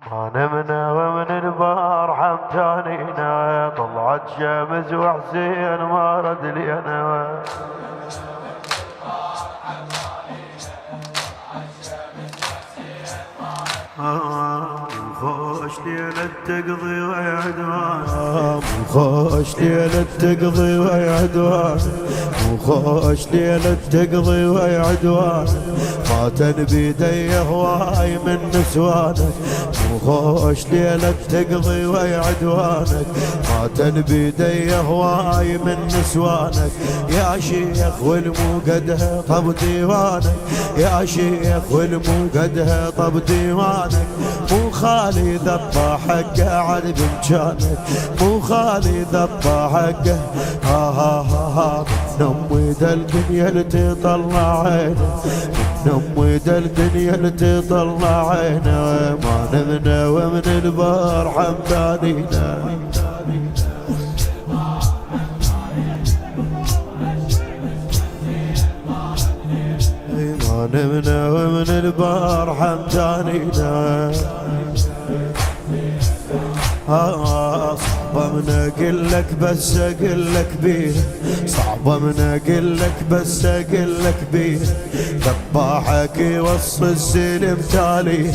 ما نمنا ومن البارحة متانينا، طلعت شمس وحسين ما رد لينا. خوش ليلة تقضي ويا عدوان، خوش ليلة تقضي ويا عدوان، خوش ليلة تقضي ويا عدوان. ما تنبي دي هواي من نسوانك، خوش ليلة تقضي ويا عدوانك. ما تنبي دي هواي من نسوانك. يا شيخ والمو قدها طب ديوانك، يا شيخ والمو قدها طب ديوانك. مو خالي ذبح حقه عاد بمجانك، مو خالي ذبح حقه. ها نمي دا الدنيا اللي تطلع عينه، نمي دا الدنيا اللي تطلع عينه. ما نمنا ومن البارحة متانينا، ما نمنا ومن البارحة متانينا. صعبة من اقلك بس اقلك بيه، صعبة من اقلك بس اقلك بيه. ذباحك يوصي السلم تالي،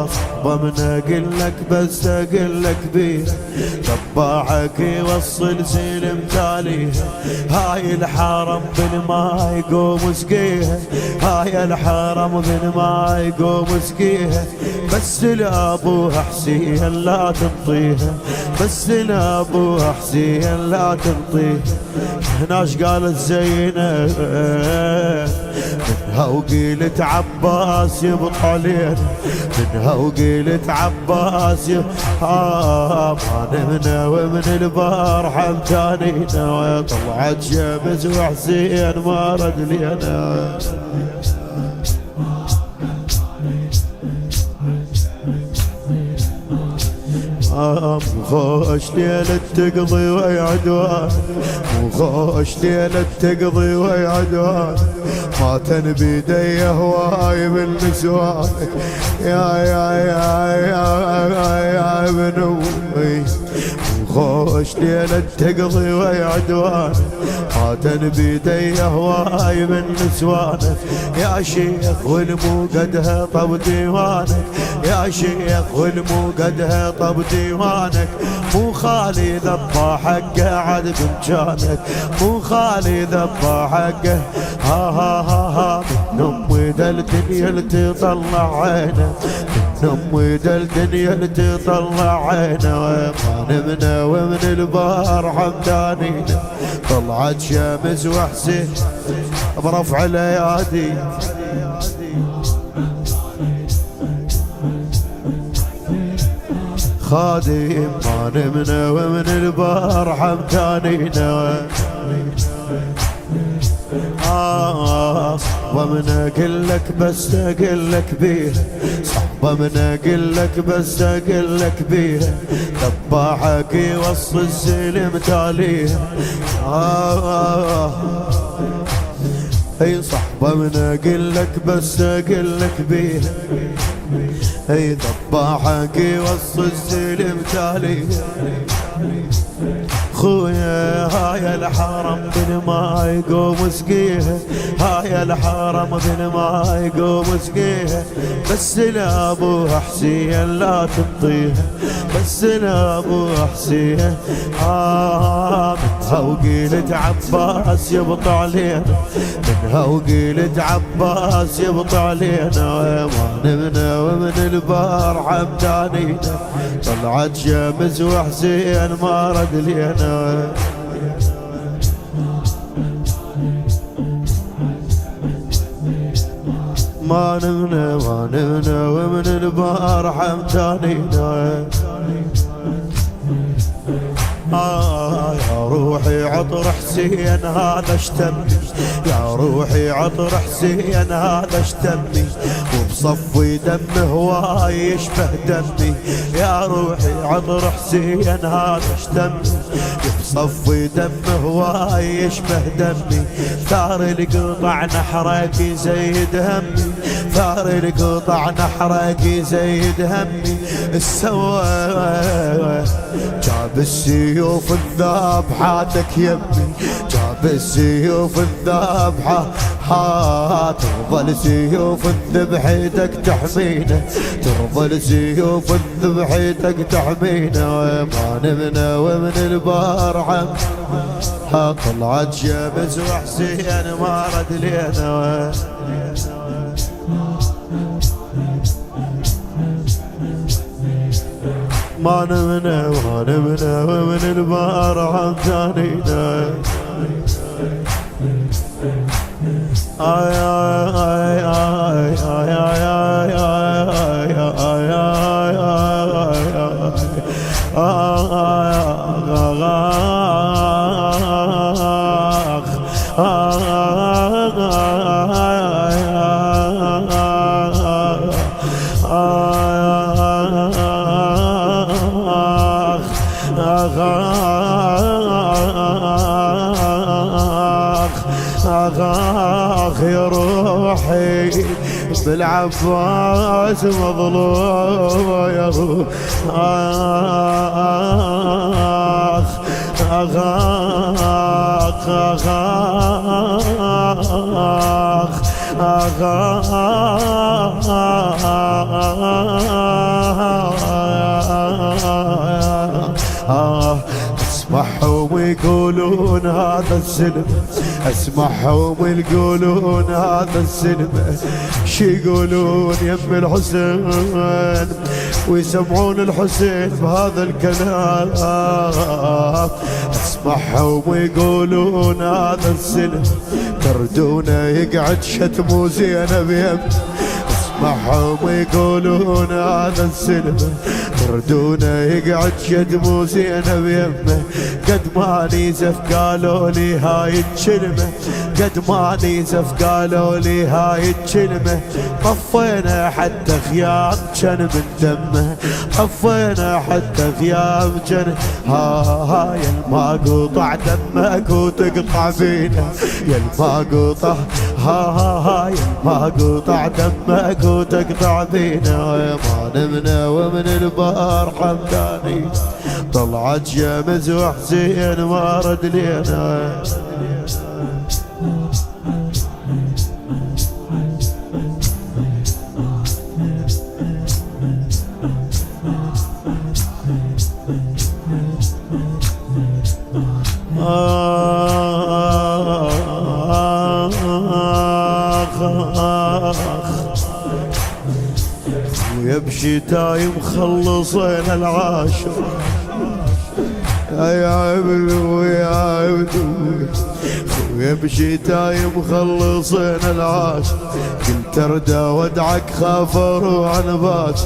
صعبة من اقلك بس اقلك بيه. ذباحك يوصي السلم تالي. هاي الحرم بالما يقوم سقيها، هاي الحرم بالما يقوم سقيها. بس لابوها حسين لا تنطيها، بس لابوها حسين لا تنطيها. هناش قالت زينب منها وقيلت عباس يبط علينا، منها وقيلت عباس ما نمنا ومن البارحة متانينا. طلعت شمس وحسين ما رد لينا. خوش ليلة تقضي ويا عدوان، خوش ليلة تقضي ويا عدوان. ما تنبي دي هواي من نسوانك، يا ابن امي. خوش ليلة تقضي ويا عدوان. ما تنبي دي هواي من نسوانك. يا شيخ والمو قدها طب ديوانك، يا شيخ والمو قدها طب ديوانك. مو خالي ذبح حقه عاد بمجانك، مو خالي ذبح حقه. ها من امي دا الدنيا اللي تطلع عينه، من امي دا الدنيا اللي تطلع عينه. ما نمنا ومن البارحة متانينا. طلعت شمس وحسين برفع الايادي. خادم ما نمنا ومن البارحة متانينا. صعبة من اقلك بس اقلك بيه، صعبة من اقلك بس اقلك بيه. ذباحك يوصي السلم تاليه. اي صحبة من اقلك بس اقلك بيه. اي ذباحك يوصي السلم تاليه. خويا هاي الحرم بن ما يقوم سقيها، هاي الحرم بن ما يقوم سقيها. بس لابوها حسين لا تنطيها، بس لابوها حسين. منها وقيلت عباس يبط علينا، منها وقيلت عباس يبط علينا. ما نمنا ومن البارحة متانينا. طلعت شمس وحسين ما رد لينا. ما نمنا ومن البارحة متانينا. يا روحي عطر حسين هذا اشتمي، يا روحي عطر حسين هذا اشتمي. وبصفي دم هواي يشبه دمي. يا روحي عطر حسين هذا اشتمي، بصفي دم هواي يشبه دمي. ثار القطع نحرك يزيد همي، ثار القطع نحرك يزيد همي السوا جاب السيوف الذابحاتك يمي جاب السيوف الذابحة ترضى سيوف ذبحتك تحمينا ترضى السيوف ذبحتك تحمينا وما نمنا ومن البارحة طلعت شمس وحسين ما رد لينا ما نمنا ومن البارحة ثانينا آي آي آي آي آي آي آخ يا روحي بالعباس مظلوم يا روح آخ آخ آخ آخ آخ اسمعهم يقولون هذا السلم اسمعهم يقولون هذا السلم شي يقولون يم الحسين ويسمعون الحسين بهذا الكلام اسمعهم يقولون هذا السلم تردونه يقعد شتمو زينب يم اسمعهم يقولون هذا السلم تردونه يقعد شتمو زينب يمه قد ما نيزف قالوا لي هاي الكلمة قد ما نيزف قالوا لي هاي الكلمة طفينا حتى خيام كان من دمه طفينا حتى خيام كان يا الما قطع دمك وتقطع فينا يا الما قطع يا الما قطع دمك وتقطع فينا ما نمنا ومن البار حمداني طلعت شمس وحسين ما رد لينا ويا بشتاي مخلصين العاشر يا عبدو يا عبدو ويا بشتاي مخلصين العاشر قلت ارجع ودعك خافروا عن باش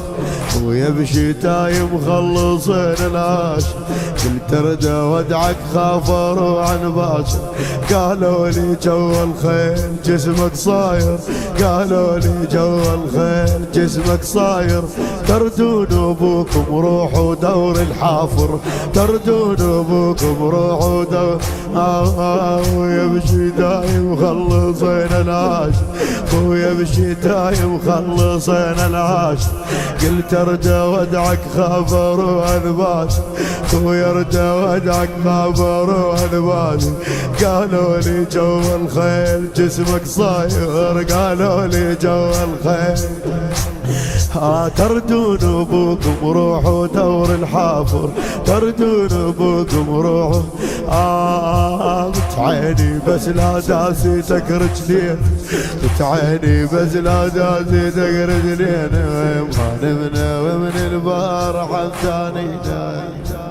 ويا بشتاي مخلصين العاشر قلت ارجع ودعك خافروا عن باش قالوا لي جو الخيل جسمك صاير قالوا لي جو الخيل جسمك صاير تردون ابوكم روحوا دور الحافر تردون ابوكم روحوا دور ويا بشتاي مخلصين العاش ويا بشتاي مخلصين العاش قلت ارجع ودعك خبروا انباش ويا ارجع ودعك خبروا انباش قالوا لي جو الخيل جسمك صاير قالوا لي جو الخيل تردون ابوكم روحوا دور الحافر تردون ابوكم روحوا بتعيني بس لا داسيتك رجلين بتعيني بس لا داسيتك رجلين ما نمنا ومن البارحة الثانية